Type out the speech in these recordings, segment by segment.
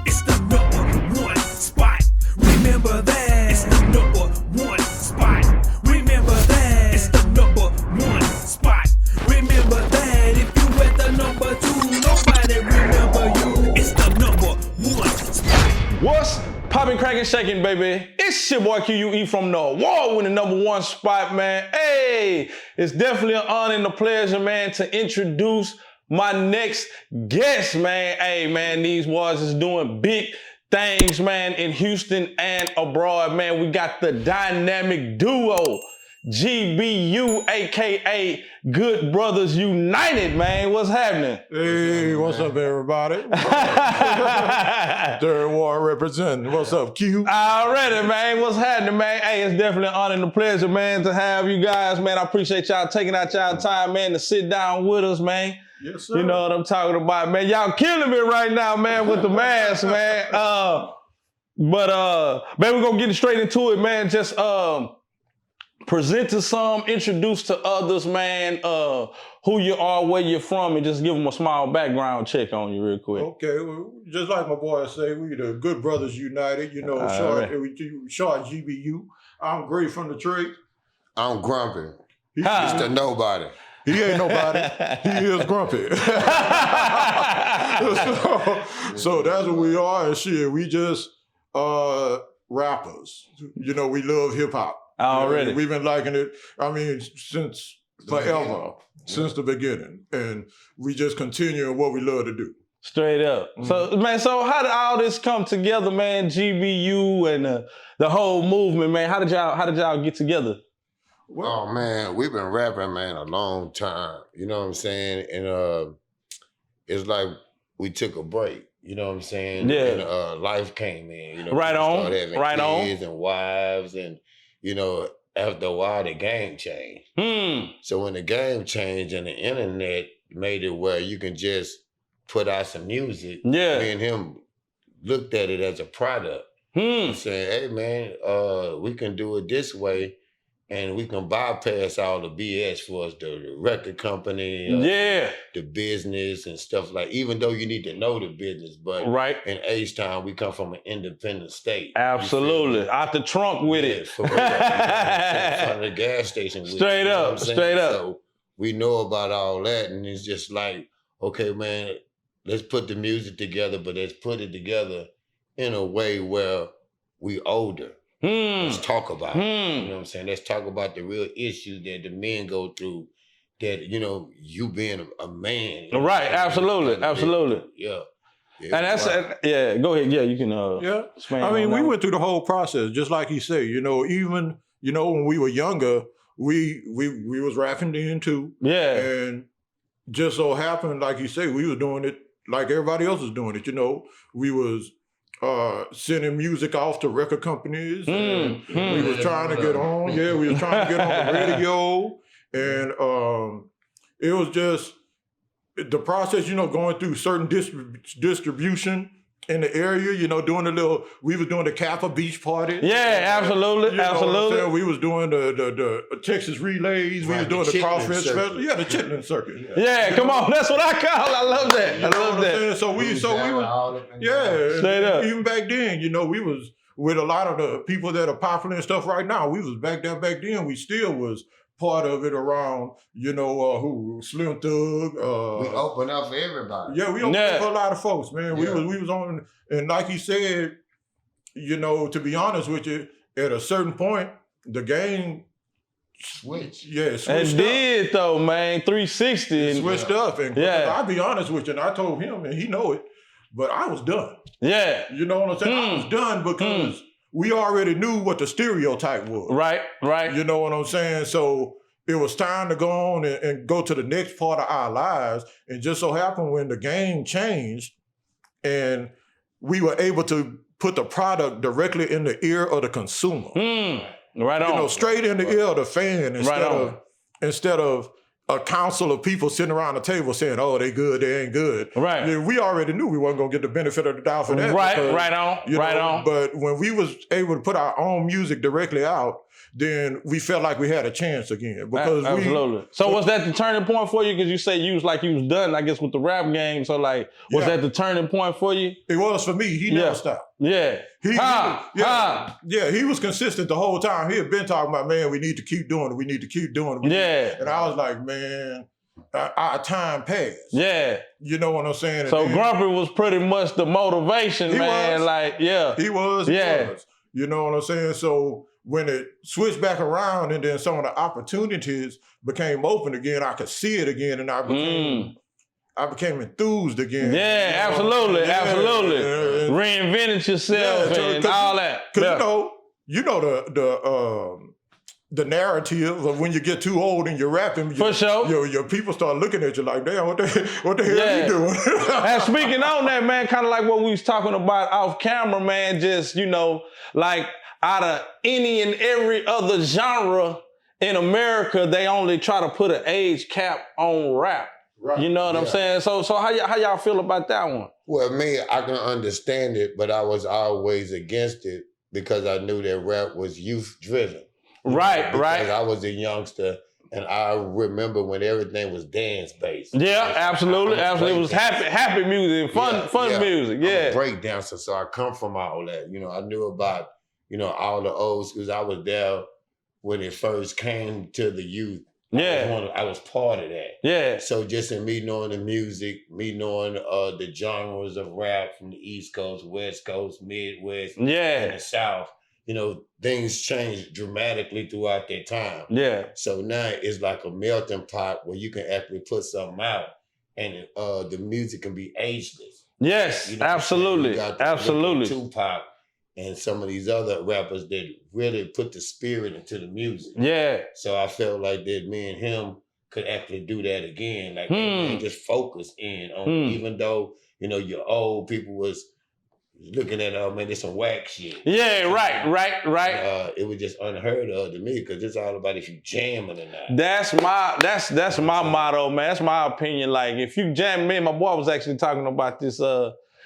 It's the #1 spot. Remember that. It's the #1 spot. Remember that. It's the #1 spot. Remember that. If you at the #2, nobody remember you. It's the #1 spot. What's poppin', crackin', shaking, baby? It's your boy Q.U.E from the award-winning #1 spot, man. Hey, it's definitely an honor and a pleasure, man, to introduce my next guest, man. Hey, man, these boys is doing big things, man, in Houston and abroad, man. We got the dynamic duo, GBU, aka Good Brothers United, man. What's happening? Hey, what's up, everybody? Third Ward representing. What's up, Q? Already, man. What's happening, man? Hey, it's definitely an honor and a pleasure, man, to have you guys, man. I appreciate y'all taking out y'all time, man, to sit down with us, man. Yes, sir. You know what I'm talking about, man. Y'all killing me right now, man, with the mask, man. Man, we're gonna get straight into it, man. Just present to some, introduce to others, man, who you are, where you're from, and just give them a small background check on you real quick. Okay, well, just like my boy say, we the Good Brothers United, you know, short GBU. I'm Gray from the trade. I'm Grumpy. He's Mr. Nobody. He ain't nobody. He is Grumpy. so that's what we are, and shit, we just rappers. You know, we love hip hop. Already. We've been liking it, I mean, since forever, since the beginning. And we just continue what we love to do. Straight up. So, man, so how did all this come together, man? GBU and the whole movement, man. How did y'all get together? Well, oh, man, we've been rapping, man, a long time. You know what I'm saying? And it's like we took a break. You know what I'm saying? Yeah. And life came in. You know, right on. Right on. Kids and wives, and you know, after a while, the game changed. So when the game changed and the internet made it where you can just put out some music, me and him looked at it as a product. And saying, hey, man, we can do it this way, and we can bypass all the BS for us, the record company, the business and stuff like, even though you need to know the business, but in H-Town, we come from an independent state. Absolutely. Out the trunk with it. For real. You know what I'm saying? In front of the gas station with straight up. So we know about all that, and it's just like, okay, man, let's put the music together, but let's put it together in a way where we older. Let's talk about it. You know what I'm saying? Let's talk about the real issues that the men go through, that, you know, you being a man. You know, right, absolutely, absolutely. Yeah. And that's, go ahead, you can, I mean, we went through the whole process, just like he said, you know, even, you know, when we were younger, we was rapping then too. Yeah. And just so happened, like you say, we was doing it like everybody else was doing it, you know. We was sending music off to record companies, and we was trying to get on. Yeah, we was trying to get on the radio, and it was just the process, you know, going through certain distribution in the area, you know, doing we was doing the Kappa Beach Party. Yeah, absolutely, absolutely. We was doing the Texas Relays. We was doing the Crawfish Festival. Yeah, the Chitlin Circuit. Yeah, come on, that's what I call it. I love that. I love that. So we was, straight up. Even back then, you know, we was with a lot of the people that are popular and stuff right now. We was back then. We still was part of it around, you know, Slim Thug. We open up for everybody. Yeah, we open up for a lot of folks, man. We was on, and like he said, you know, to be honest with you, at a certain point, the game switched. Yeah, switched. It did though, man. 360. Switched up, and I'll be honest with you, and I told him, and he know it, but I was done. Yeah. You know what I'm saying? I was done because we already knew what the stereotype was. Right. You know what I'm saying? So it was time to go on and go to the next part of our lives. And just so happened when the game changed and we were able to put the product directly in the ear of the consumer. Right on. You know, straight in the ear of the fan instead of a council of people sitting around the table saying, oh, they good, they ain't good. Right. Yeah, we already knew we wasn't going to get the benefit of the doubt for that. Right on. But when we was able to put our own music directly out, then we felt like we had a chance again. Because absolutely. So was that the turning point for you? Because you say you was done, I guess, with the rap game. So like, was that the turning point for you? It was for me. He never stopped. Yeah. He was consistent the whole time. He had been talking about, man, we need to keep doing it. We need to keep doing it. And I was like, man, our time passed. Yeah. You know what I'm saying? So Grumpy was pretty much the motivation, man. Like, He was. You know what I'm saying? So when it switched back around and then some of the opportunities became open again, I could see it again, and I became enthused again. Yeah, absolutely. Reinvented yourself and all that. Because you know the narrative of when you get too old and you're rapping, for sure, your people start looking at you like, damn, what the hell are you doing? And speaking on that, man, kind of like what we was talking about off camera, man, just, like out of any and every other genre in America, they only try to put an age cap on rap. Right. You know what I'm saying? So how y'all feel about that one? Well, me, I can understand it, but I was always against it because I knew that rap was youth driven. Right. Because I was a youngster, and I remember when everything was dance based. Yeah, absolutely. It was happy music, fun music. Yeah, I'm a break dancer, so I come from all that. I knew about all the old schools. I was there when it first came to the youth. I was part of that. Yeah. So just in me knowing the music, me knowing the genres of rap from the East Coast, West Coast, Midwest, and the South. Things changed dramatically throughout that time. Yeah. So now it's like a melting pot where you can actually put something out and the music can be ageless. Yes, absolutely. Absolutely. Tupac and some of these other rappers that really put the spirit into the music. Yeah. So I felt like that me and him could actually do that again. Like, and just focus in on it. Even though, your old people was looking at, oh man, there's some whack shit. Yeah, right. It was just unheard of to me because it's all about if you jamming or not. That's my motto, man. That's my opinion. Like if you jam, me and my boy was actually talking about this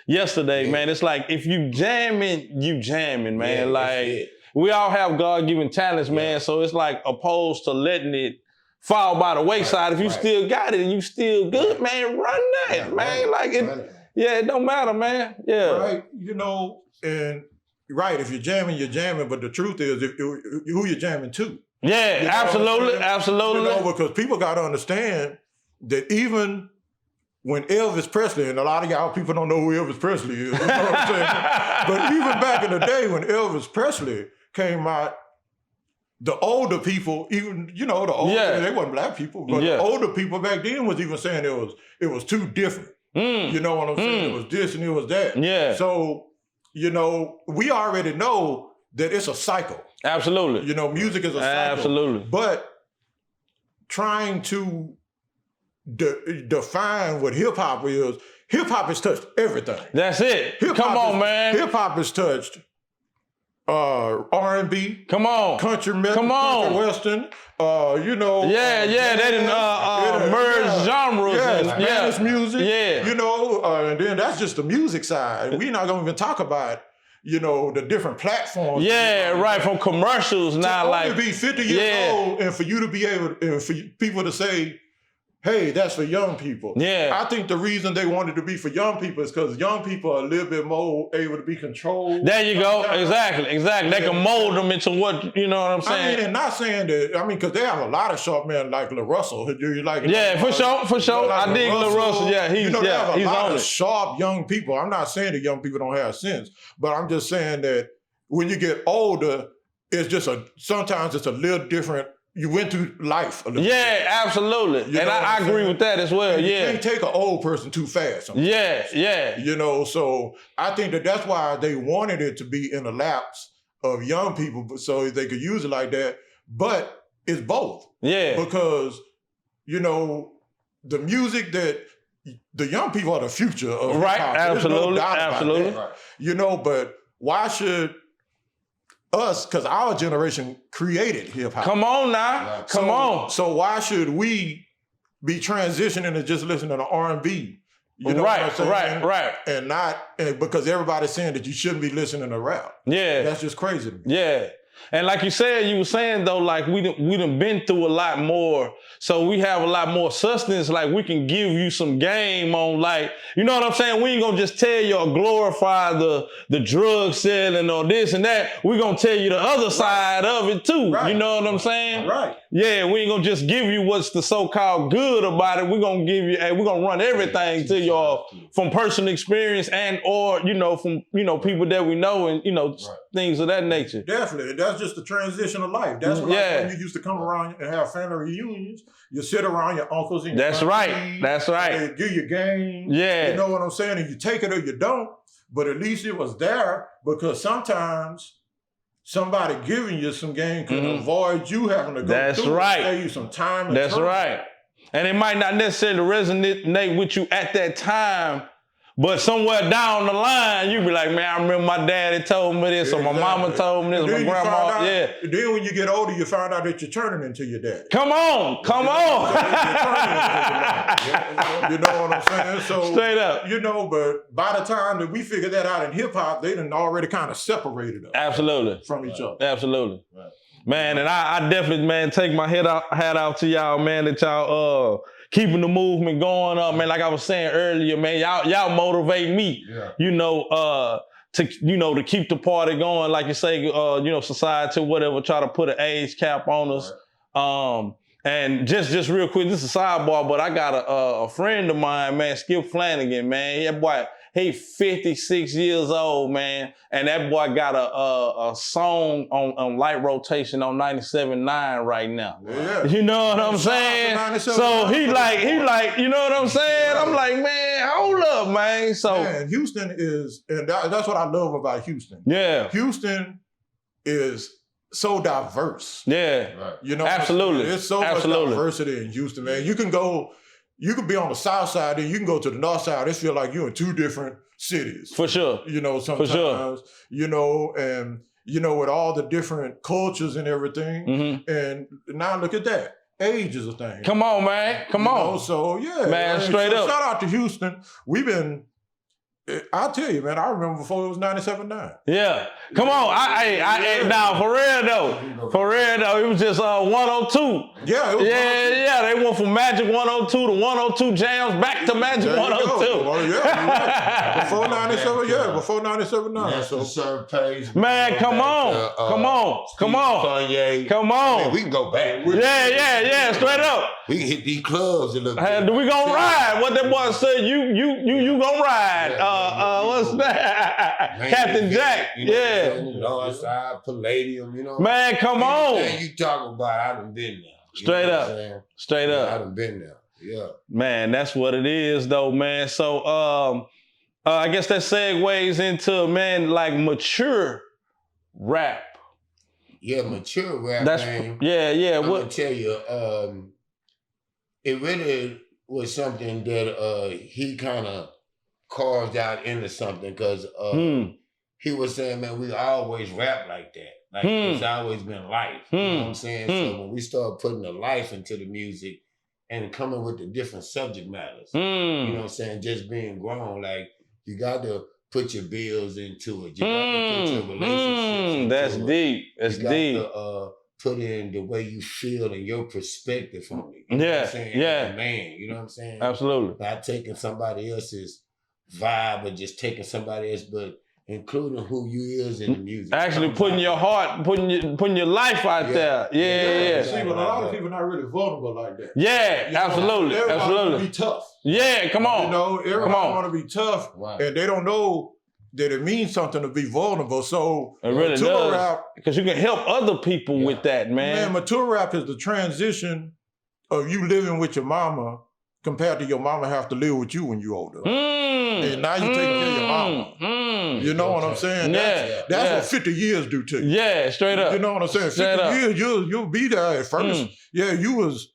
yesterday, man. It's like if you jamming, man. Like we all have God-given talents, man. So it's like opposed to letting it fall by the wayside. If you still got it and you still good, man, run that, man. Like it. Yeah, it don't matter, man. Yeah. Right. And if you're jamming, but the truth is who you're jamming to. Yeah, absolutely. Because people got to understand that even when Elvis Presley, and a lot of y'all people don't know who Elvis Presley is, you know what I'm saying? But even back in the day when Elvis Presley came out, the older people, even, the older, they wasn't black people, but the older people back then was even saying it was too different. You know what I'm saying? It was this and it was that. Yeah. So, we already know that it's a cycle. Absolutely. Music is a cycle. Absolutely. But trying to define what hip hop has touched everything. That's it. Come on, man. Hip hop has touched R&B. Come on. Country metal. Come on. Country western. They didn't merge genres. Spanish music. Yeah. And then that's just the music side. We're not going to even talk about, the different platforms. Yeah, right. From commercials now, to be 50 years old and for you to be able, and for people to say, hey, that's for young people. Yeah. I think the reason they wanted to be for young people is because young people are a little bit more able to be controlled. There you go. Exactly. They can mold them into what, you know what I'm saying? And not saying that, because they have a lot of sharp men like LaRussell. For sure. I dig LaRussell. Yeah, he's they have a lot of sharp young people. I'm not saying that young people don't have sense, but I'm just saying that when you get older, it's just sometimes it's a little different. You went through life a little bit. Absolutely. And I agree with that as well. You can't take an old person too fast. Sometimes. So I think that's why they wanted it to be in the laps of young people so they could use it like that. But it's both. Yeah. Because, the music that the young people are the future of hip-hop. Right, absolutely. But why should us, because our generation created hip-hop. Come on now. Come on. So why should we be transitioning to just listening to R&B? Right. And not because everybody's saying that you shouldn't be listening to rap. Yeah. That's just crazy to me. Yeah. And like you said, you were saying though, like we done been through a lot more, so we have a lot more substance. Like we can give you some game on, like, you know what I'm saying? We ain't gonna just tell you or glorify the drug selling or this and that. We gonna tell you the other side of it too. Right. You know what I'm saying? Right. Yeah, we ain't gonna just give you what's the so-called good about it. We're gonna give you, we're gonna run everything to y'all from personal experience and or, you know, from, you know, people that we know and, you know, things of that nature. Definitely. That's just the transition of life. That's what when you used to come around and have family reunions, you sit around your uncles and your aunties. That's right. They give you game. Yeah. You know what I'm saying? And you take it or you don't, but at least it was there, because sometimes somebody giving you some game can avoid you having to go through it, save you some time and That's right. And it might not necessarily resonate with you at that time, but somewhere down the line, you be like, man, I remember my daddy told me this, or my mama told me this, or my grandma. Then when you get older, you find out that you're turning into your daddy. Come on. You know what I'm saying? So straight up. You know, but by the time that we figured that out in hip hop, they done already kind of separated us. Absolutely. From each other. Absolutely. Right. Man, and I definitely, man, take my hat out to y'all, man, that y'all keeping the movement going up, man. Like I was saying earlier, man, y'all motivate me, you know, to keep the party going. Like you say, you know, society, whatever, try to put an age cap on us. Right. And just real quick, this is a sidebar, but I got a friend of mine, man, Skip Flanagan, man. That boy, he 56 years old, man, and that boy got a song on light rotation on 97.9 right now. Yeah. You know what I'm saying? So he like, you know what I'm saying? I'm like, man, hold up, man. So man, Houston is, and that's what I love about Houston. Yeah. Houston is so diverse. Yeah. Right. You know, absolutely. There's so much diversity in Houston, man. You could be on the south side, then you can go to the north side. It feel like you're in two different cities. For sure. You know, sometimes, you know, and, you know, with all the different cultures and everything. And now look at that. Age is a thing. Come on, man. Come on. So, yeah. Man, straight up. Shout out to Houston. I'll tell you, man, I remember before it was 97.9. Yeah. Come on. Now, for real though, it was just 102. Yeah, it was 102. Yeah. They went from Magic 102 to 102 Jams back to Magic 102. Well, yeah. Before 97, before 97.9. So surface. Man, come on. Come on. Kanye. Come on. Man, we can go back. Yeah, straight up. We can hit these clubs a little bit. We gonna ride. What that boy said, you gonna ride. What's that? Man, Captain Jack. You know, Northside, Palladium, you know. Man, come on. Anything you talking about, I done been there. Straight up. Straight up. I done been there. Yeah. Man, that's what it is though, man. So I guess that segues into, man, like mature rap. Yeah, mature rap, man. Yeah. I'm gonna tell you, it really was something that he kind of carved out into something, because he was saying, man, we always rap like that. Like it's always been life. You know what I'm saying? So when we start putting the life into the music and coming with the different subject matters, you know what I'm saying? Just being grown, like you got to put your bills into it. You got to put your relationships into That's it. deep. That's deep. To, put in the way you feel and your perspective on it. You know what I'm saying? Like a man, you know what I'm saying? Absolutely. Not taking somebody else's vibe or just taking somebody else, but including who you is in the music. Actually putting your heart, putting your life out there. Yeah. See, but a lot of people not really vulnerable like that. Yeah, absolutely. Everybody want to be tough. Yeah, come on. You know, everybody want to be tough, and they don't know that it means something to be vulnerable. So it really does, rap, because you can help other people with that, man. Man, mature rap is the transition of you living with your mama compared to your mama have to live with you when you older. And now you taking care of your mama. You know what I'm saying? That's what 50 years do to you. Yeah, straight up. You know what I'm saying? 50 years, you'll be there at first. Yeah, you was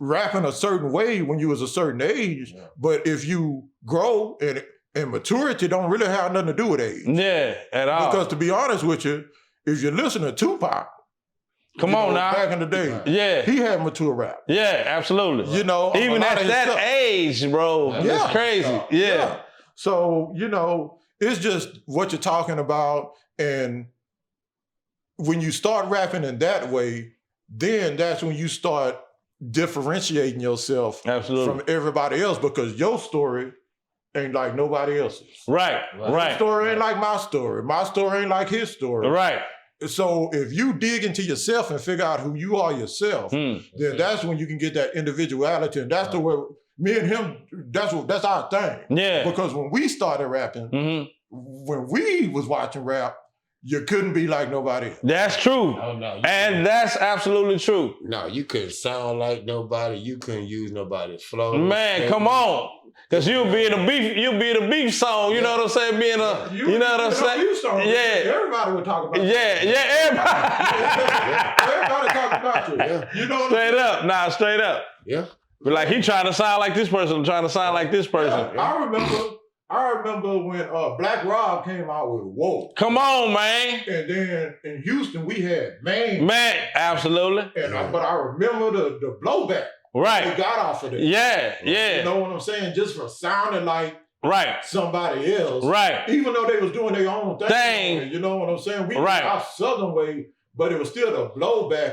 rapping a certain way when you was a certain age, but if you grow and maturity don't really have nothing to do with age. Yeah, at all. Because to be honest with you, if you listen to Tupac, Come on now. Back in the day, he had mature rap. Yeah, absolutely. You know, even at that age, bro, it's crazy. Yeah. So, you know, it's just what you're talking about, and when you start rapping in that way, then that's when you start differentiating yourself from everybody else, because your story ain't like nobody else's. Right. Your story ain't like my story. My story ain't like his story. Right. So if you dig into yourself and figure out who you are yourself, then that's when you can get that individuality. And that's the way me and him, that's our thing. Yeah. Because when we started rapping, when we was watching rap, you couldn't be like nobody else. That's true. And that's absolutely true. No, you couldn't sound like nobody. You couldn't use nobody's flow. Man, come on. Cause you'll be in a beef song, you know what I'm saying? Being a, you know what I'm saying? Song, everybody would talk about you. Everybody talk about you. You know what straight up. Yeah. But like he trying to sound like this person, trying to sound like this person. Yeah. I remember when Black Rob came out with Whoa. Come on, man. And then in Houston we had Man, absolutely. But I remember the blowback. Right. We got off of it. Yeah. You know what I'm saying? Just for sounding like somebody else. Right. Even though they was doing their own thing. You know what I'm saying? We did our Southern way, but it was still the blowback.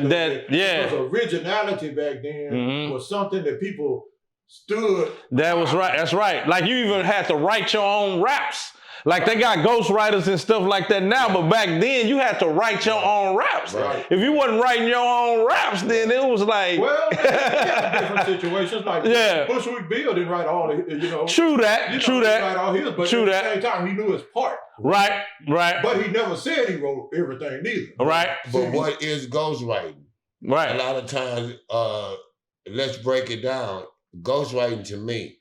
Because originality back then was something that people stood. That was right. That's right. Like you even had to write your own raps. Like they got ghostwriters and stuff like that now, but back then you had to write your own raps. Right. If you wasn't writing your own raps, then it was like... Well, different situations. Like Bushwick Bill didn't write all the, True that. He didn't write all his, but at the same time, he knew his part. Right. But he never said he wrote everything neither. Right. But what is ghostwriting? Right. A lot of times, let's break it down. Ghostwriting to me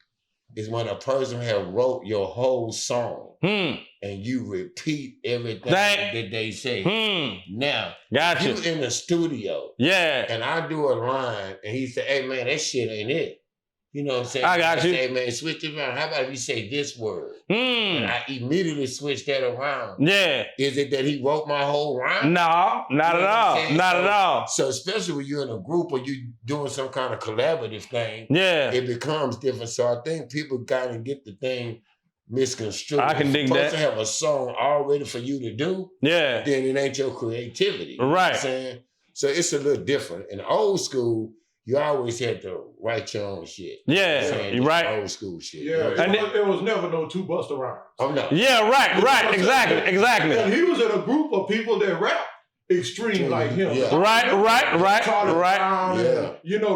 is when a person has wrote your whole song and you repeat everything that they say. Now, you in the studio and I do a line and he say, hey man, that shit ain't it. You know what I'm saying? I got you. Say, man, switch it around. How about if you say this word? And I immediately switch that around. Yeah. Is it that he wrote my whole rhyme? No, not at all. Not at all. So especially when you're in a group or you doing some kind of collaborative thing, it becomes different. So I think people gotta get the thing misconstrued. I can dig that. If you're supposed to have a song all ready for you to do, then it ain't your creativity. You know what I'm saying? So it's a little different. In the old school, you always had to write your own shit. You're right. Old school shit. And it was never no two Busta Rhymes. Oh no. Yeah, right. Exactly. And he was in a group of people that rap extreme like him. Right. Charlie Brown,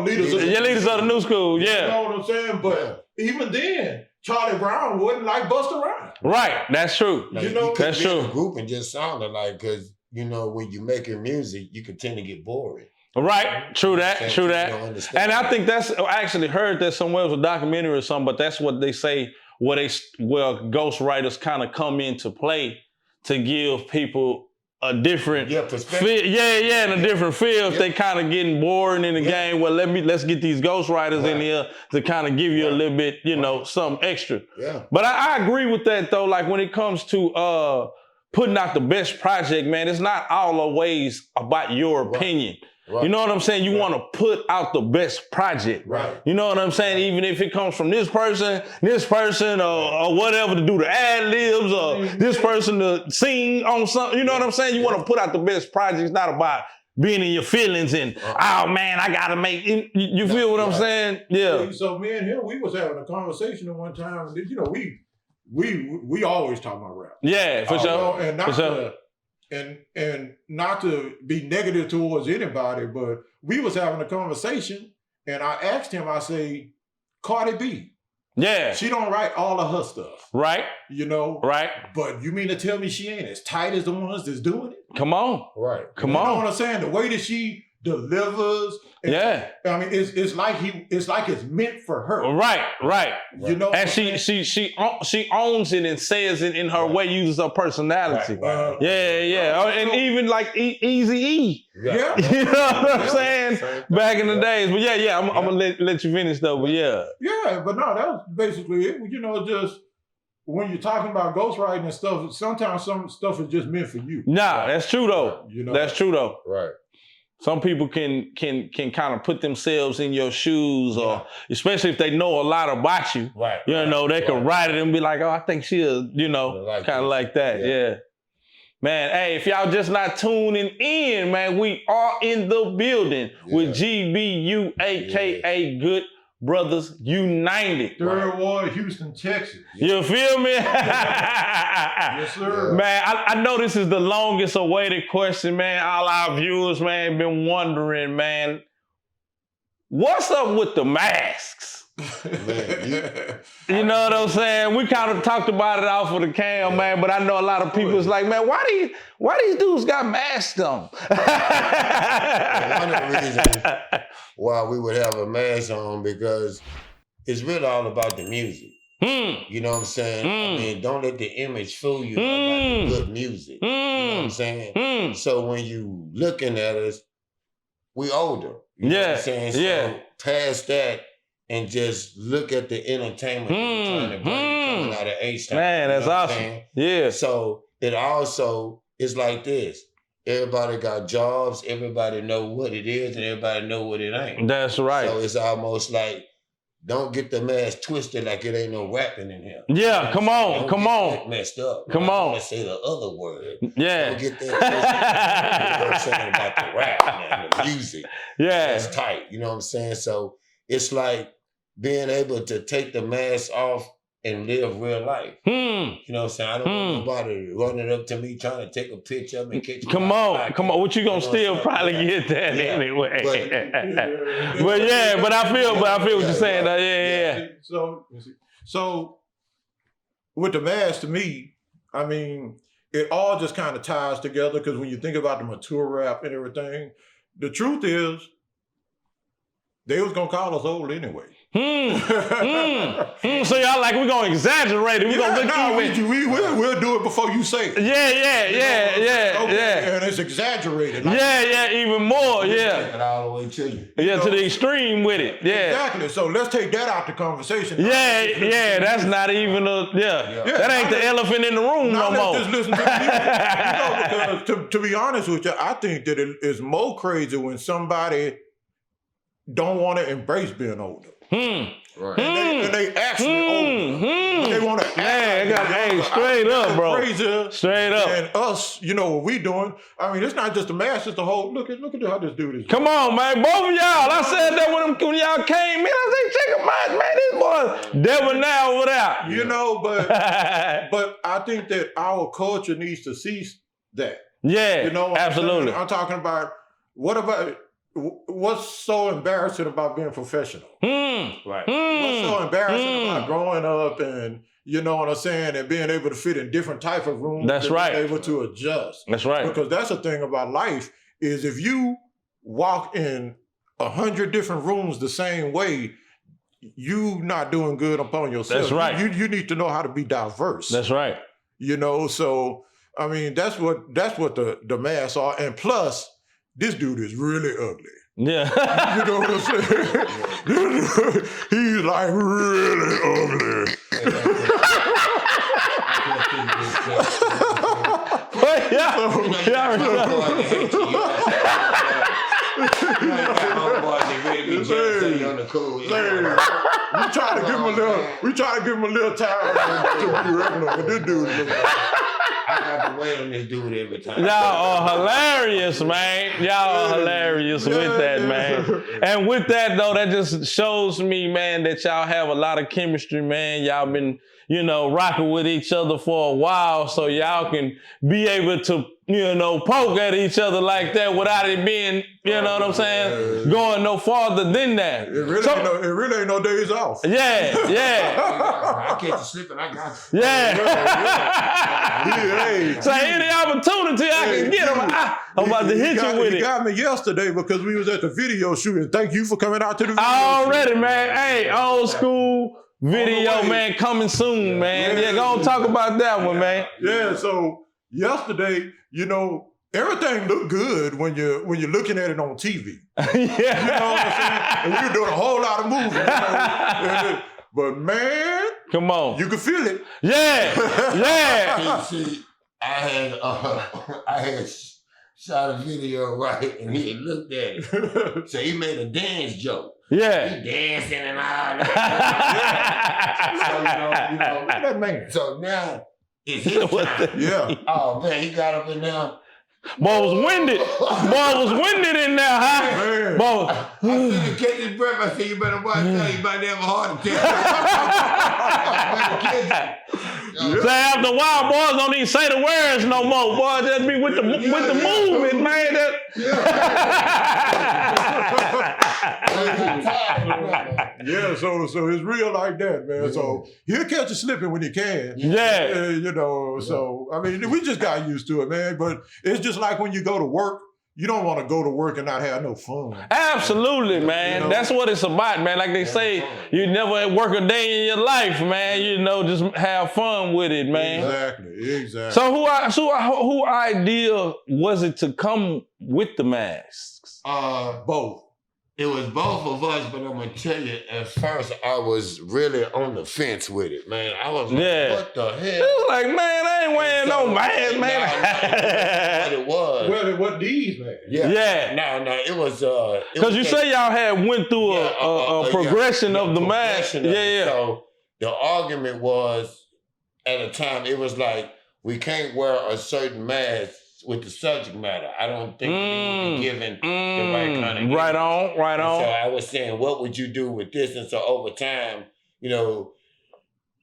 leaders of the new school. You know what I'm saying? But even then, Charlie Brown wasn't like Busta Rhymes. Right. That's true. Like, that's true. A group and just sounded like, because when you're making music, you can tend to get boring. Right, true that. And I think I actually heard that somewhere, it was a documentary or something, but that's what they say, where ghostwriters kind of come into play to give people a different perspective. In a different feel. If they kind of getting bored in the game, well, let's get these ghostwriters in here to kind of give you a little bit, something extra. Yeah. But I agree with that though, like when it comes to putting out the best project, man, it's not always about your opinion. Right. You know what I'm saying? You want to put out the best project. Right. You know what I'm saying? Even if it comes from this person, or whatever, to do the ad-libs, or this person to sing on something. You know what I'm saying? You want to put out the best project. It's not about being in your feelings and, oh man, I got to make, you feel what I'm saying? Yeah. So me and him, we was having a conversation at one time, and we always talk about rap. Yeah, for sure. And not to be negative towards anybody, but we was having a conversation and I asked him, I say, Cardi B. Yeah. She don't write all of her stuff. Right. Right. But you mean to tell me she ain't as tight as the ones that's doing it? Come on. Right. Come on. You know what I'm saying? The way that she delivers. I mean, it's like it's meant for her. Right. And she owns it and says it in her way, uses her personality. And even like Eazy-E. Yeah. You know what I'm saying? Back in the days. But I'm gonna let you finish though. But Yeah, but no, that was basically it. Just when you're talking about ghostwriting and stuff, sometimes some stuff is just meant for you. Nah, that's true though. That's true though. Right. Some people can kind of put themselves in your shoes, or especially if they know a lot about you. Right. They can write it and be like, oh, I think she'll, kind of like that. Man, hey, if y'all just not tuning in, man, we are in the building with GBU, a.k.a. Good Brothers United. Third Ward, Houston, Texas. You feel me? Yes, sir. Man, I know this is the longest awaited question, man. All our viewers, man, been wondering, man, what's up with the masks? Man, you know what I'm saying? We kind of talked about it off of the cam, man, but I know a lot of people is like, man, why these dudes got masks on? One of the reasons why we would have a mask on, because it's really all about the music. You know what I'm saying? I mean, don't let the image fool you about the good music. You know what I'm saying? So when you looking at us, we older. You know what I'm saying? So past that, and just look at the entertainment that we're trying to bring coming out of A-Style. Man, that's awesome. Yeah. So it also is like this. Everybody got jobs, everybody know what it is, and everybody know what it ain't. That's right. So it's almost like, don't get the mask twisted like it ain't no rapping in here. Yeah, come on, don't come get on. that messed up. Come on. Let's say the other word. Yeah. Don't get that twisted. You know what I'm saying about the rap, man, the music. Yeah. That's tight. You know what I'm saying? So it's like being able to take the mask off and live real life. You know what I'm saying? I don't want nobody running up to me trying to take a picture of me. Come on. What you gonna still probably get that anyway. But I feel what you're saying. So with the mask, to me, I mean, it all just kind of ties together, because when you think about the mature rap and everything, the truth is, they was gonna call us old anyway. So y'all like, we're gonna exaggerate it. We're gonna look we'll do it before you say it. Yeah. And it's exaggerated. Like, even more. Take it all the way to you. To the extreme with it. Yeah. Exactly. So let's take that out the conversation. That's not even that ain't the elephant in the room no more. Just listen to the because to be honest with you, I think that it is more crazy when somebody don't want to embrace being older. Right. And they actually older. They want to straight up, bro. Crazy. Straight up. And us, what we doing. I mean, it's not just the mask, it's the whole, look at how this dude is. Come on, man. Both of y'all. I said that when y'all came in. I said, check him out, man. This boy devil now without. But I think that our culture needs to cease that. Yeah, absolutely. I'm talking about, what's so embarrassing about being professional? Right. What's so embarrassing about growing up and, you know what I'm saying, and being able to fit in different type of rooms. That's right. Being able to adjust. That's right. Because that's the thing about life, is if you walk in 100 different rooms the same way, you not doing good upon yourself. That's right. You need to know how to be diverse. That's right. So, I mean, that's what the masks are. And plus, this dude is really ugly. Yeah. You know what I'm saying? He's like really ugly. We try to give him a little time to be regular, but this dude is I got to wait on this dude every time. Y'all are hilarious, man. Y'all are hilarious with that, man. And with that, though, that just shows me, man, that y'all have a lot of chemistry, man. Y'all been, rocking with each other for a while, so y'all can be able to, poke at each other like that without it being, what I'm saying, going no farther than that. It really ain't no days off. Yeah. I catch you slipping, I got you. So any opportunity I can get him, I'm about to hit you with it. You got me yesterday because we was at the video shooting. Thank you for coming out to the video already, shoot. Man. Hey, old school video, man, coming soon, man. Yeah, go on talk about that one, man. Yeah, so yesterday, everything looked good when you're looking at it on TV. You know what I'm saying? And you're doing a whole lot of moving. But man, come on, you can feel it. Yeah. See, I had shot a video right, and he looked at it. So he made a dance joke. Yeah. He dancing and all that. So now It's his time. Yeah. Oh man, he got up in there. Boy was winded. Boy was winded in there, huh? Man. Boy. I see him catch his breath. I said, you better watch out. You might have a heart attack. Say after a while, boys don't even say the words no more. Boys just be with the movement, man. Yeah, so it's real like that, man. So he'll catch you slipping when he can. Yeah. You know, so I mean, we just got used to it, man. But it's just like when you go to work, you don't want to go to work and not have no fun. Absolutely, man. You know? That's what it's about, man. Like they say, you never work a day in your life, man. You know, just have fun with it, man. Exactly. So who idea was it to come with the masks? Both. It was both of us, but I'm gonna tell you, at first I was really on the fence with it, man. I was like, what the hell? It was like, man, I ain't wearing no mask, man. What it was. Well, what these, man? Yeah. No, it was because you say y'all had went through a progression of the mask. So the argument was, at a time, it was like, we can't wear a certain mask with the subject matter. I don't think we be given the right kind of Right on. So I was saying, what would you do with this? And so over time, you know,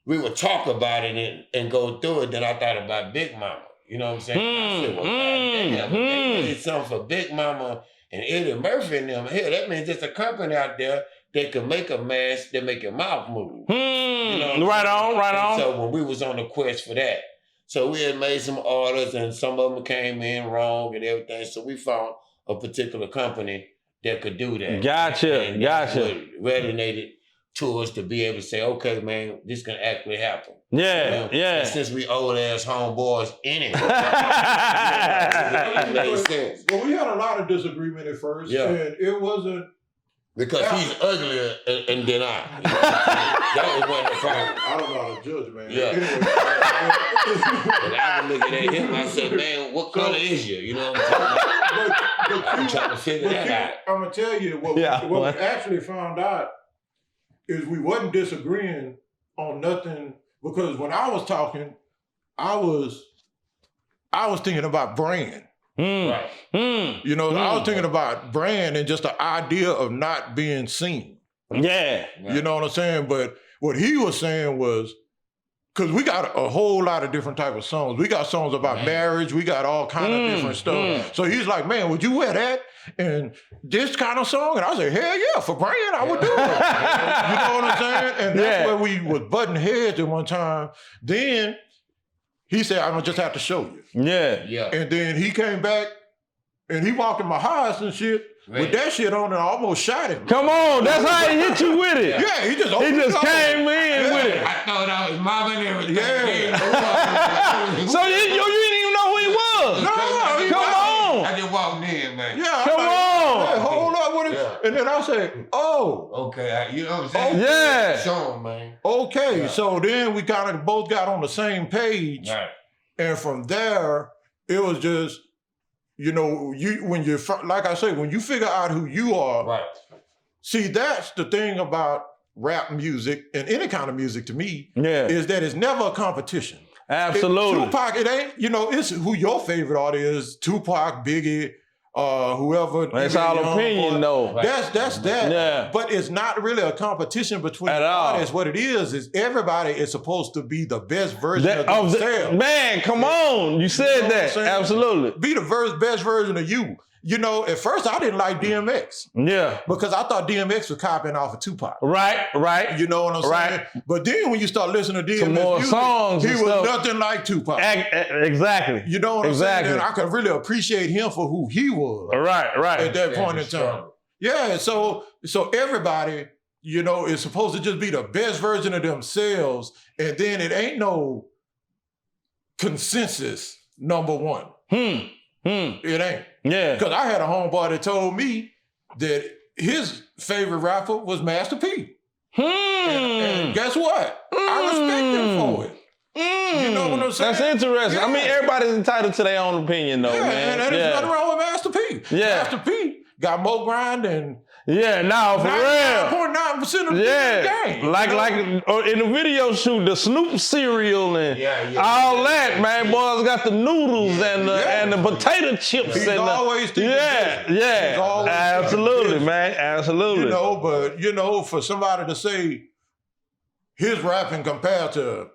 we would talk about it and go through it. Then I thought about Big Mama. You know what I'm saying? I said, well, goddamn, they did something for Big Mama and Eddie Murphy and them. Hell, that means there's a company out there that can make a mask that make your mouth move. You know right on. So when we was on the quest for that, so we had made some orders and some of them came in wrong and everything. So we found a particular company that could do that. Gotcha. What resonated to us to be able to say, okay, man, this can actually happen. Yeah. And since we old ass homeboys anyway, it made sense. Well, we had a lot of disagreement at first. Yeah. And it wasn't. Because he's uglier than I. That was one of the problems. I don't know how to judge, man. Yeah. Anyway, and I was looking at him, I said, man, what color is you? You know what I'm talking about? I'm trying to figure that out. I'm going to tell you what we actually found out is we wasn't disagreeing on nothing, because when I was talking, I was thinking about brand. Right. You know, I was thinking about brand and just the idea of not being seen. Yeah. You know what I'm saying? But what he was saying was, because we got a whole lot of different type of songs. We got songs about marriage. We got all kind of different stuff. So he's like, man, would you wear that? And this kind of song? And I said, hell yeah, for brand, I would do it. You know what I'm saying? And that's where we was butting heads at one time. Then he said, I'm gonna just have to show you. Yeah. And then he came back and he walked in my house and shit with that shit on and I almost shot him. Come on, that's how he hit you with it. Yeah, he just came in with it. I thought I was mobbing everything. Yeah. So you didn't even know who he was. No, come on. I just walked in, man. Yeah, come on. Hey, hold up with it. Yeah. And then I said, oh. Okay, you know what I'm saying? Yeah. Show him, man. Okay, so then we kind of both got on the same page. Right. And from there, it was just, you know, like I say, when you figure out who you are, right. See, that's the thing about rap music and any kind of music to me, is that it's never a competition. Absolutely. Tupac, it ain't, you know, it's who your favorite artist is, Tupac, Biggie, whoever. That's all opinion, though. That's that. Yeah. But it's not really a competition between artists. What it is everybody is supposed to be the best version of themselves. Man, come on. You said that. Absolutely. Be the best version of you. You know, at first I didn't like DMX. Yeah. Because I thought DMX was copying off of Tupac. Right. You know what I'm saying? But then when you start listening to DMX some more music, songs he was nothing like Tupac. Exactly. You know what I'm saying? And I could really appreciate him for who he was. Right. At that point in time. Yeah, so everybody, you know, is supposed to just be the best version of themselves, and then it ain't no consensus number one. It ain't. Yeah. Because I had a homeboy that told me that his favorite rapper was Master P. And guess what? I respect him for it. You know what I'm saying? That's interesting. I mean, everybody's entitled to their own opinion, though, man. And there's nothing wrong with Master P. Yeah. Master P got more grind than Yeah, no, for real. 99.9% of the game. Like in the video shoot, the Snoop cereal and all that, man. Boys got the noodles and the potato chips. He's always thinking absolutely, man, absolutely. You know, but you know, for somebody to say his rapping compared to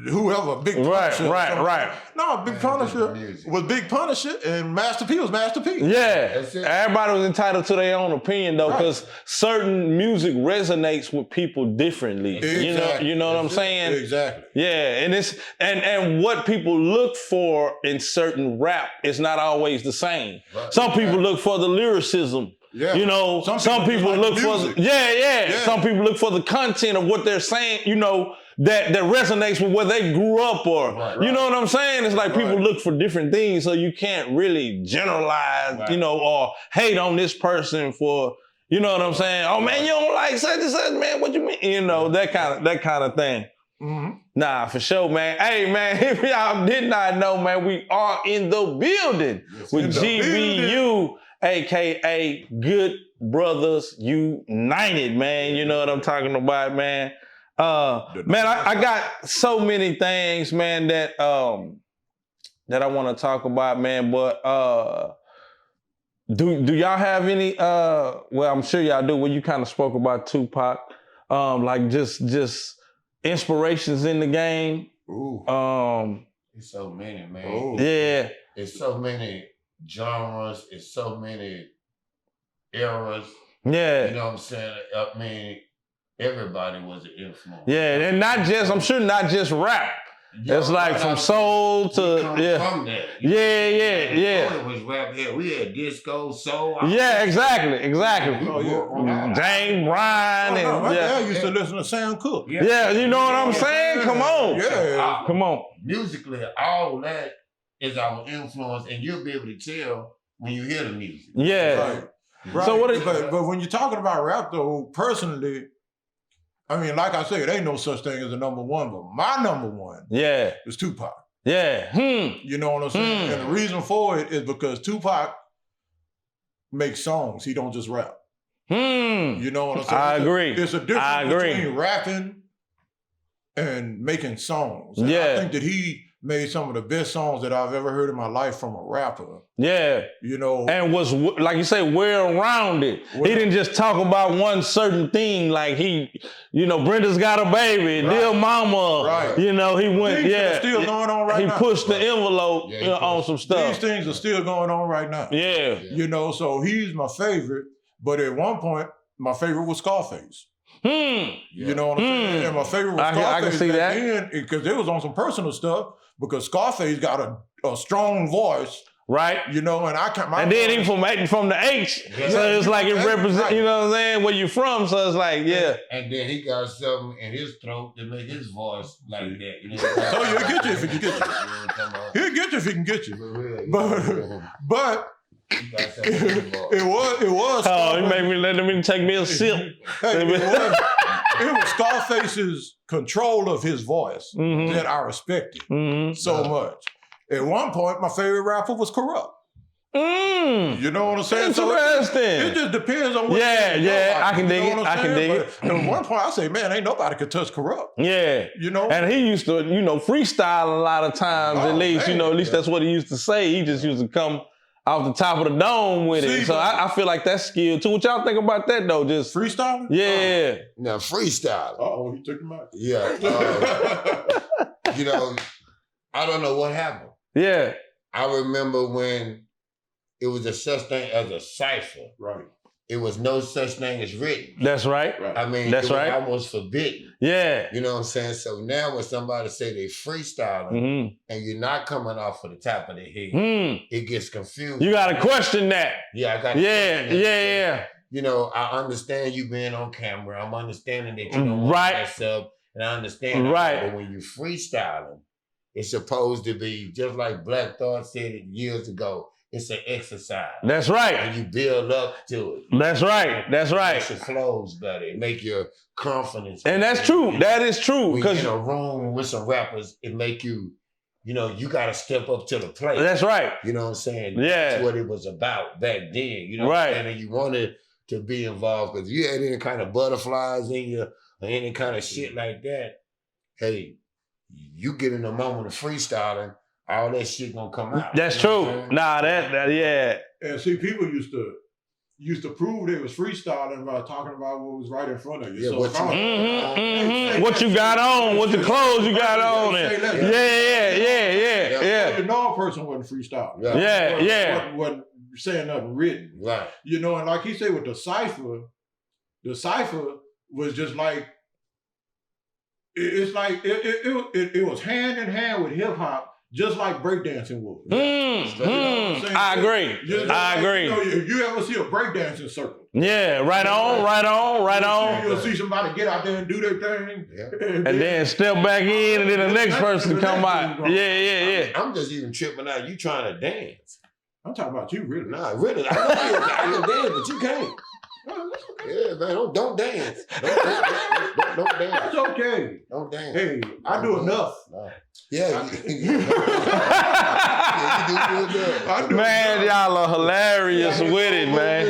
whoever, Big Punisher. Right. No, Big Punisher was Big Punisher and Master P was Master P. Yeah. Everybody was entitled to their own opinion though, because certain music resonates with people differently. Exactly. You know what I'm saying? Exactly. Yeah, and it's and what people look for in certain rap is not always the same. Right. Some people look for the lyricism. Yeah. You know, some people look for some people look for the content of what they're saying, you know, that resonates with where they grew up or you know what I'm saying? It's like people look for different things, so you can't really generalize, you know, or hate on this person for, you know what I'm saying? Oh man, you don't like such and such, man, what you mean? You know, that kind of thing. Mm-hmm. Nah, for sure, man. Hey, man, if y'all did not know, man, we are in the building with GBU. AKA Good Brothers United, man. You know what I'm talking about, man. Man, I got so many things, man, that I want to talk about, man. But do y'all have any? Well, I'm sure y'all do. When you kind of spoke about Tupac, like just inspirations in the game. Ooh. It's so many, man. Ooh. Yeah. It's so many genres, it's so many eras. Yeah. You know what I'm saying? I mean, everybody was an influence. Yeah, and I'm sure not just rap. It's like from soul to from that. Yeah. It was rap here. We had disco, soul. Yeah, exactly. James Brown and I used to listen to Sam Cooke. Yeah, you know what I'm saying? Come on. Yeah. Come on. Musically, all that is our influence, and you'll be able to tell when you hear the music. Yeah. Right. So but when you're talking about rap, though, personally, I mean, like I said, ain't no such thing as a number one, but my number one is Tupac. Yeah. You know what I'm saying? And the reason for it is because Tupac makes songs. He don't just rap. You know what I'm saying? I agree. There's a difference between rapping and making songs. And I think that he made some of the best songs that I've ever heard in my life from a rapper. Yeah. You know. And was, like you say, well-rounded. He didn't just talk about one certain thing, like you know, Brenda's Got a Baby, Dear Mama. Right. You know, he went, things are still going on right now. He pushed the envelope on some stuff. These things are still going on right now. Yeah. You know, so he's my favorite, but at one point, my favorite was Scarface. You know what I'm saying? And my favorite was Scarface. I can see that. Because it was on some personal stuff, because Scarface got a strong voice. Right. You know, and and then he from the H. So it's like it represents, you know what I'm saying, where you from. So it's like, And then he got something in his throat to make his voice like that. You know, so he'll get you if he can get you. He'll get you if he can get you. But it was. Oh, he made me let him take me a sip. It was Scarface's control of his voice that I respected so much. At one point, my favorite rapper was Corrupt. You know what I'm saying? Interesting. So it just depends on what I can dig it. I can dig it. At one point, I say, man, ain't nobody could touch Corrupt. Yeah. You know? And he used to, you know, freestyle a lot of times, at least. Man, you know, at least that's what he used to say. He just used to come off the top of the dome with it. So I feel like that's skill too. What y'all think about that though? Just freestyling? Yeah. Now freestyle. Oh, he took him out. Yeah. You know, I don't know what happened. Yeah. I remember when it was a such thing as a cipher. Right. It was no such thing as written. That's right. I mean, that's it was almost forbidden. Yeah. You know what I'm saying? So now when somebody say they freestyling and you're not coming off of the top of the head, it gets confused. You got to question that. Yeah, I got to Yeah. You know, I understand you being on camera. I'm understanding that you don't want to mess up. And I understand that. But when you freestyling, it's supposed to be, just like Black Thought said it years ago, it's an exercise. That's right. And you build up to it. That's right. That's right. It makes your flows better. It make your confidence better. And that's true. That is true. When you're in a room with some rappers, it make you, you know, you got to step up to the plate. That's right. You know what I'm saying? Yeah. That's what it was about back then. You know what I'm saying? And you wanted to be involved. Because if you had any kind of butterflies in you or any kind of shit like that, hey, you get in the moment of freestyling, all that shit gonna come out. That's true. Nah, that yeah. And see, people used to prove they was freestyling by talking about what was right in front of you. Yeah, so what you got on, what the clothes you got on. Yeah. The normal person wasn't freestyling. Wasn't saying nothing written. Right. You know, and like he said with the cipher was just like, it's like, it was hand in hand with hip hop. Just like breakdancing was. I agree. I agree. You know, if you ever see a breakdancing circle. Yeah, right on. You'll see somebody get out there and do their thing. Yeah. And then step back in and then the next person come out. Yeah. I'm just even tripping out. You trying to dance. I'm talking about you, really. Nah, really. I can dance, but you can't. Yeah, man, don't dance. Don't dance. That's okay. Don't dance. Hey, I do enough. No. Yeah, you do enough. Man, y'all are hilarious with it, man.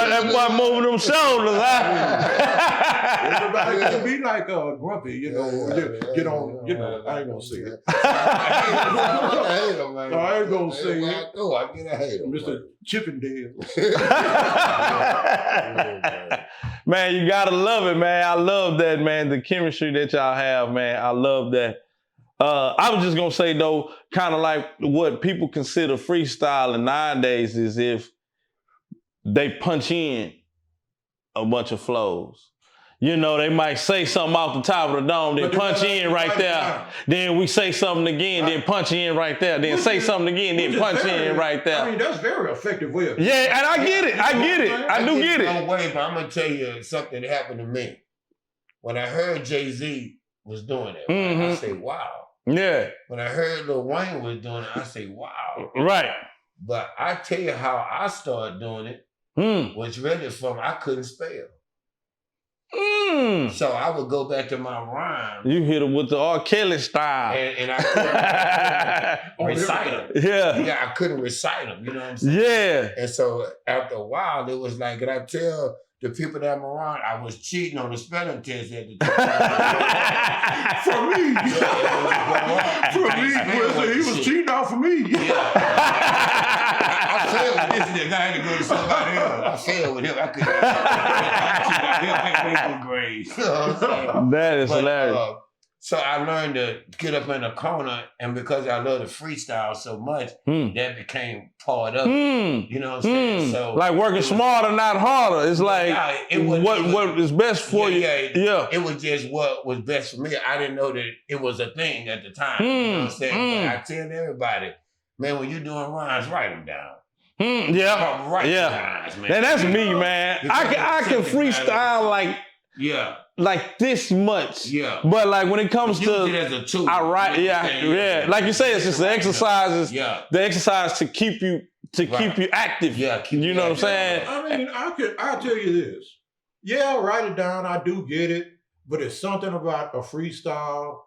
That boy moving them shoulders, Everybody can be like grumpy, you know. Get on, you know. I ain't gonna say it. I ain't gonna say it. Oh, I get a hater, Mr. Chippendale. Man, you gotta love it, man. I love that, man. The chemistry that y'all have, man. I love that. I was just gonna say though, kind of like what people consider freestyling nowadays is if they punch in a bunch of flows. You know, they might say something off the top of the dome, then punch in right there. Then we say something again, then punch in right there. Then say something again, then punch in right there. I mean, that's very effective way of and I get it. I do get it. No way, but I'm gonna tell you something that happened to me. When I heard Jay-Z was doing it, I say, wow. Yeah. When I heard Lil Wayne was doing it, I say, wow. Right. But I tell you how I started doing it, was really from I couldn't spell. So I would go back to my rhyme. You hit him with the R. Kelly style. And I couldn't recite them. Yeah, I couldn't recite them, you know what I'm saying? Yeah. And so after a while, it was like, and I tell the people that I'm around, I was cheating on the spelling test at the time. For me. He was cheating out for me. I failed with this nigga. I had to go to somebody else. I failed with him. I couldn't make grades. That is hilarious. So I learned to get up in a corner, and because I love to freestyle so much, that became part of it. You know what I'm saying? So like working smarter, not harder. It's like what is best for you. Yeah. It was just what was best for me. I didn't know that it was a thing at the time. You know what I'm saying? But I tell everybody, man, when you're doing rhymes, write them down. Write rhymes, man. And that's me, man. I can freestyle like this much. Yeah. But like when it comes to it as a tool. I write, like you say, it's just the exercises. The exercise to keep you active. Yeah. You know what I'm saying? I mean, I'll tell you this. Yeah, I'll write it down, I do get it, but it's something about a freestyle.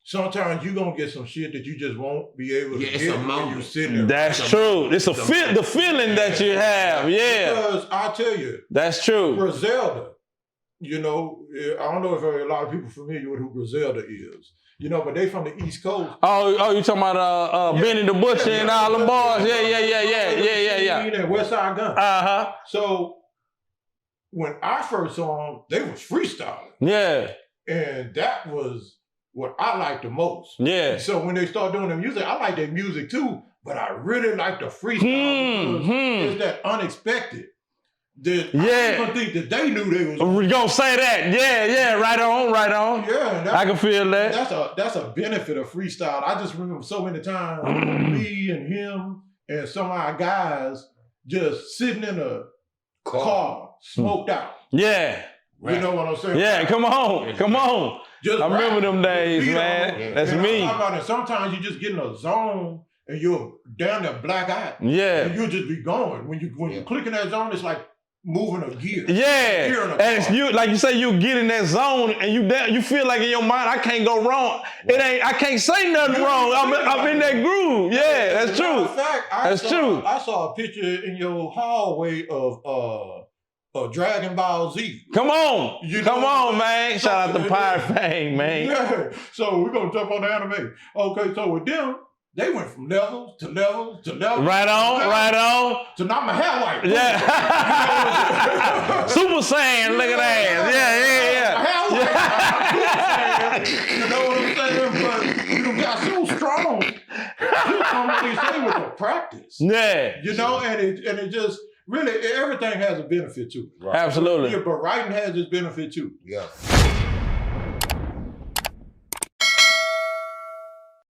Sometimes you're gonna get some shit that you just won't be able to get when you sit there. That's true. It's the feeling that you have. Yeah. Because I tell you, that's true. Griselda, you know, I don't know if a lot of people familiar with who Griselda is. You know, but they from the East Coast. Oh, you talking about Benny the Butcher and all them boys? Yeah. And West Side Gun. So when I first saw them, they was freestyling. Yeah. And that was what I liked the most. Yeah. So when they start doing the music, I like their music too, but I really like the freestyle because it's that unexpected. I don't think that they knew they was. We're gonna say that. Yeah, right on. Yeah, I can feel that. That's a benefit of freestyle. I just remember so many times me and him and some of our guys just sitting in a car smoked out. Yeah. You know what I'm saying? Yeah, come on. I remember them days, man. That's me. About it. Sometimes you just get in a zone and you're down there black eye. Yeah. And you'll just be going. When you click in that zone, it's like moving a gear. Yeah, and it's you, like you say, you get in that zone, and you feel like in your mind, I can't go wrong. I can't say nothing wrong. I'm in that groove. Yeah, that's true. That's true. I saw a picture in your hallway of Dragon Ball Z. Come on, come on, man. Shout out to Pirate Fang, man. Yeah. So we're gonna jump on the anime. Okay, so with them, they went from levels to levels to levels. Right on. So now my hair white. Yeah. Super Saiyan, look at that. Yeah. My hair white. You know what I'm saying? But you got so strong. You know what they say with the practice. Yeah. You know, and it just really everything has a benefit to it. Right? Absolutely. Yeah, but writing has its benefit too. Yeah.